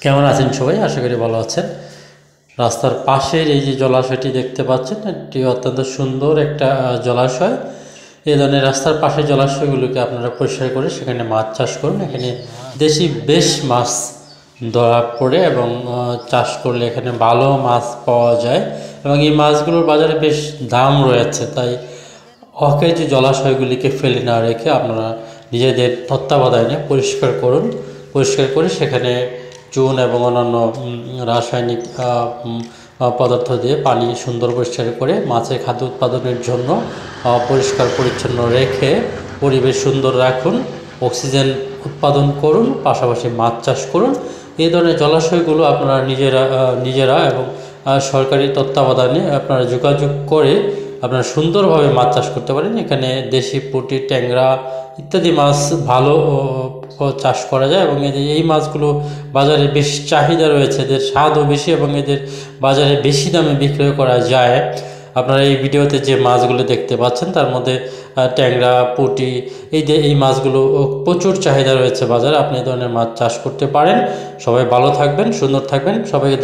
কেমন আছেন সবাই? আশা করি ভালো আছেন। রাস্তার পাশের এই যে জলাশয়টি দেখতে পাচ্ছেন, এটি অত্যন্ত সুন্দর একটা জলাশয়। এই ধরনের রাস্তার পাশের জলাশয়গুলোকে আপনারা পরিষ্কার করে সেখানে মাছ চাষ করুন। এখানে দেশি বেশ মাছ ধরা পড়ে এবং চাষ করলে এখানে ভালো মাছ পাওয়া যায় এবং এই মাছগুলোর বাজারে বেশ দাম রয়েছে। তাই অকেজ জলাশয়গুলিকে ফেলে না রেখে আপনারা নিজেদের তত্ত্বাবধানে পরিষ্কার করুন। পরিষ্কার করে সেখানে চুন এবং অন্যান্য রাসায়নিক পদার্থ দিয়ে পানি সুন্দর পরিষ্কার করে মাছের খাদ্য উৎপাদনের জন্য পরিষ্কার পরিচ্ছন্ন রেখে পরিবেশ সুন্দর রাখুন, অক্সিজেন উৎপাদন করুন, পাশাপাশি মাছ চাষ করুন। এই ধরনের জলাশয়গুলো আপনারা নিজেরা এবং সরকারি তত্ত্বাবধানে আপনারা যোগাযোগ করে আপনারা সুন্দরভাবে মাছ চাষ করতে পারেন। এখানে দেশি পুঁটি, ট্যাংরা ইত্যাদি মাছ ভালো চাষ করা যায় এবং এই মাছগুলো বাজারে বেশ চাহিদা রয়েছে, এদের স্বাদও বেশি এবং এদের বাজারে বেশি দামে বিক্রয় করা যায়। আপনারা এই ভিডিওতে যে মাছগুলো দেখতে পাচ্ছেন তার মধ্যে ট্যাংরা, পুঁটি, এই মাছগুলো প্রচুর চাহিদা রয়েছে বাজারে। আপনি এই ধরনের মাছ চাষ করতে পারেন। সবাই ভালো থাকবেন, সুন্দর থাকবেন। সবাইকে